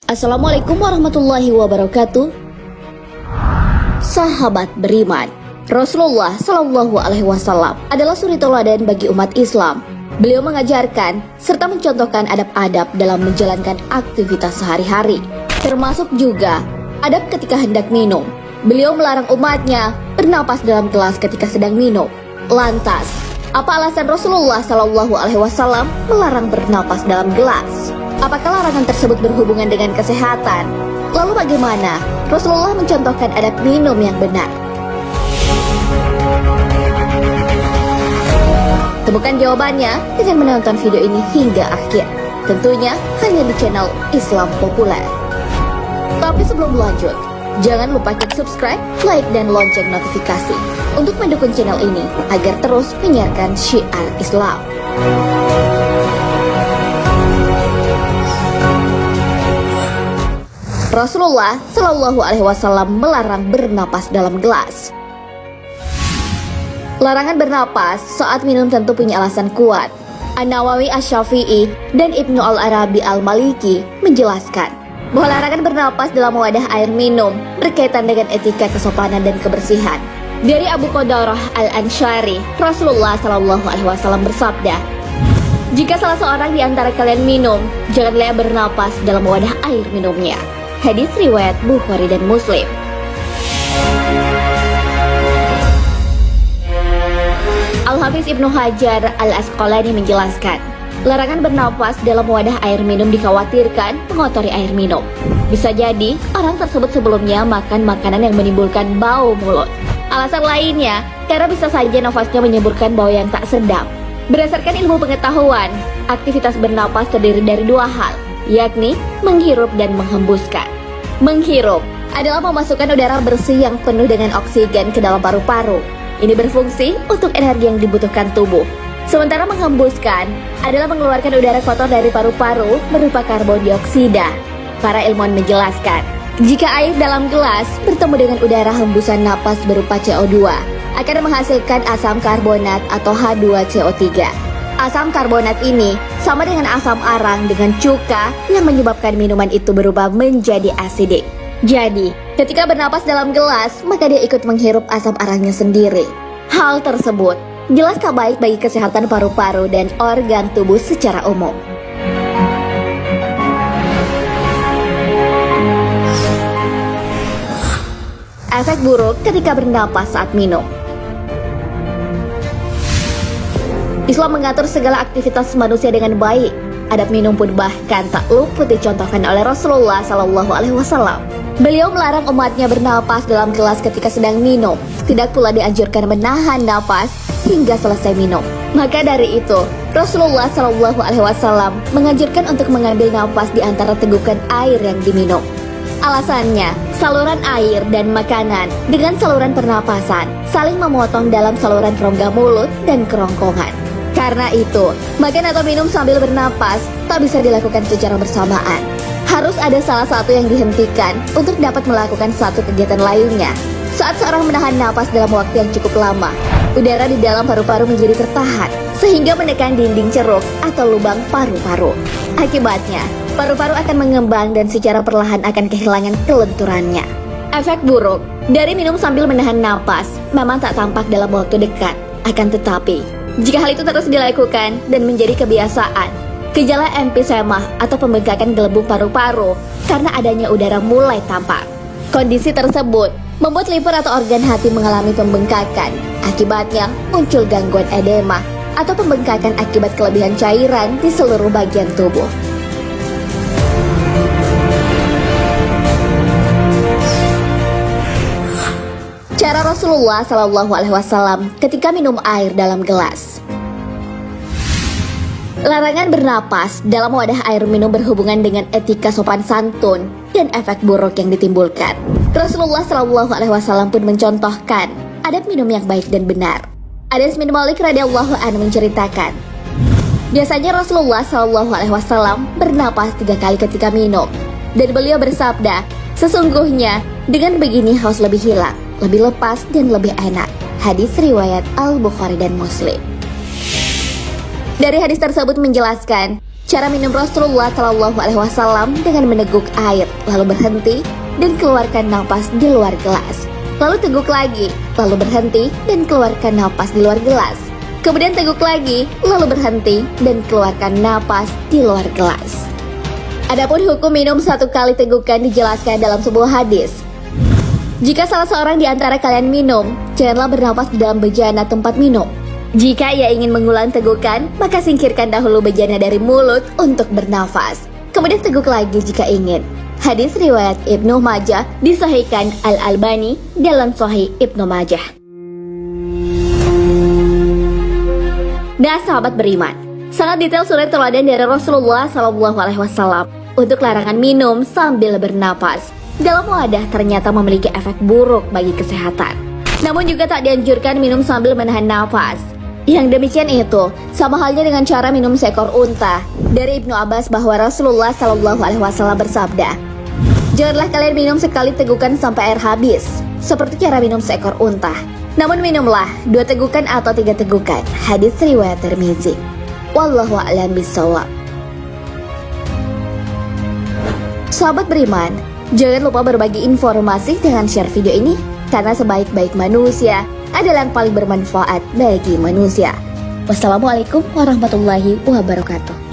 Assalamualaikum warahmatullahi wabarakatuh. Sahabat beriman, Rasulullah Shallallahu Alaihi Wasallam adalah suri teladan bagi umat Islam. Beliau mengajarkan serta mencontohkan adab-adab dalam menjalankan aktivitas sehari-hari, termasuk juga adab ketika hendak minum. Beliau melarang umatnya bernapas dalam gelas ketika sedang minum. Lantas, apa alasan Rasulullah Shallallahu Alaihi Wasallam melarang bernapas dalam gelas? Apakah larangan tersebut berhubungan dengan kesehatan? Lalu bagaimana Rasulullah mencontohkan adab minum yang benar? Temukan jawabannya dengan menonton video ini hingga akhir. Tentunya hanya di channel Islam Populer. Tapi sebelum lanjut, jangan lupa klik subscribe, like, dan lonceng notifikasi untuk mendukung channel ini agar terus menyiarkan syiar Islam. Rasulullah Shallallahu Alaihi Wasallam melarang bernapas dalam gelas. Larangan bernapas saat minum tentu punya alasan kuat. An-Nawawi Asy-Syafi'i dan Ibnu Al-Arabi Al-Maliki menjelaskan bahwa larangan bernapas dalam wadah air minum berkaitan dengan etika kesopanan dan kebersihan. Dari Abu Qadarah Al-Ansyari, Rasulullah Shallallahu Alaihi Wasallam bersabda, "Jika salah seorang di antara kalian minum, janganlah bernapas dalam wadah air minumnya." Hadis riwayat Bukhari dan Muslim. Al-Hafiz Ibnu Hajar Al-Asqalani menjelaskan, larangan bernapas dalam wadah air minum dikhawatirkan mengotori air minum. Bisa jadi orang tersebut sebelumnya makan makanan yang menimbulkan bau mulut. Alasan lainnya, karena bisa saja nafasnya menyemburkan bau yang tak sedap. Berdasarkan ilmu pengetahuan, aktivitas bernapas terdiri dari dua hal, yakni menghirup dan menghembuskan. Menghirup adalah memasukkan udara bersih yang penuh dengan oksigen ke dalam paru-paru. Ini berfungsi untuk energi yang dibutuhkan tubuh. Sementara menghembuskan adalah mengeluarkan udara kotor dari paru-paru berupa karbon dioksida. Para ilmuwan menjelaskan, jika air dalam gelas bertemu dengan udara hembusan napas berupa CO2, akan menghasilkan asam karbonat atau H2CO3. Asam karbonat ini sama dengan asam arang dengan cuka yang menyebabkan minuman itu berubah menjadi asidik. Jadi, ketika bernapas dalam gelas, maka dia ikut menghirup asam arangnya sendiri. Hal tersebut jelas tak baik bagi kesehatan paru-paru dan organ tubuh secara umum. Efek buruk ketika bernapas saat minum. Islam mengatur segala aktivitas manusia dengan baik. Adab minum pun bahkan tak luput dicontohkan oleh Rasulullah Shallallahu Alaihi Wasallam. Beliau melarang umatnya bernapas dalam gelas ketika sedang minum. Tidak pula dianjurkan menahan napas hingga selesai minum. Maka dari itu, Rasulullah Shallallahu Alaihi Wasallam menganjurkan untuk mengambil napas di antara tegukan air yang diminum. Alasannya, saluran air dan makanan dengan saluran pernapasan saling memotong dalam saluran rongga mulut dan kerongkongan. Karena itu, makan atau minum sambil bernapas tak bisa dilakukan secara bersamaan. Harus ada salah satu yang dihentikan untuk dapat melakukan satu kegiatan lainnya. Saat seorang menahan napas dalam waktu yang cukup lama, udara di dalam paru-paru menjadi tertahan, sehingga menekan dinding ceruk atau lubang paru-paru. Akibatnya, paru-paru akan mengembang dan secara perlahan akan kehilangan kelenturannya. Efek buruk dari minum sambil menahan napas memang tak tampak dalam waktu dekat. Akan tetapi, jika hal itu terus dilakukan dan menjadi kebiasaan, gejala emfisema atau pembengkakan gelembung paru-paru karena adanya udara mulai tampak. Kondisi tersebut membuat liver atau organ hati mengalami pembengkakan. Akibatnya muncul gangguan edema atau pembengkakan akibat kelebihan cairan di seluruh bagian tubuh. Cara Rasulullah Shallallahu Alaihi Wasallam ketika minum air dalam gelas. Larangan bernapas dalam wadah air minum berhubungan dengan etika sopan santun dan efek buruk yang ditimbulkan. Rasulullah Shallallahu Alaihi Wasallam pun mencontohkan adab minum yang baik dan benar. Anas bin Malik radhiyallahu anhu menceritakan, biasanya Rasulullah Shallallahu Alaihi Wasallam bernapas 3 kali ketika minum, dan beliau bersabda, sesungguhnya dengan begini haus lebih hilang, lebih lepas dan lebih enak. Hadis riwayat Al-Bukhari dan Muslim. Dari hadis tersebut menjelaskan Cara minum Rasulullah Shallallahu Alaihi Wasallam dengan meneguk air, lalu berhenti dan keluarkan napas di luar gelas. Lalu teguk lagi, lalu berhenti dan keluarkan napas di luar gelas. Kemudian teguk lagi, lalu berhenti dan keluarkan napas di luar gelas. Adapun hukum minum 1 kali tegukan dijelaskan dalam sebuah hadis. Jika salah seorang di antara kalian minum, janganlah bernapas di dalam bejana tempat minum. Jika ia ingin mengulang tegukan, maka singkirkan dahulu bejana dari mulut untuk bernafas. Kemudian teguk lagi jika ingin. Hadis riwayat Ibnu Majah disahihkan Al-Albani dalam Sahih Ibnu Majah. Nah, sahabat beriman, sangat detail surat teladan dari Rasulullah SAW untuk larangan minum sambil bernapas dalam wadah ternyata memiliki efek buruk bagi kesehatan. Namun juga tak dianjurkan minum sambil menahan napas. Yang demikian itu sama halnya dengan cara minum seekor unta. Dari Ibnu Abbas bahwa Rasulullah SAW bersabda, "Janganlah kalian minum sekali tegukan sampai air habis, seperti cara minum seekor unta. Namun minumlah 2 tegukan atau 3 tegukan." Hadis riwayat Tirmizi. Wallahu a'lam bishawab. Sahabat beriman, jangan lupa berbagi informasi dengan share video ini, karena sebaik-baik manusia adalah yang paling bermanfaat bagi manusia. Wassalamualaikum warahmatullahi wabarakatuh.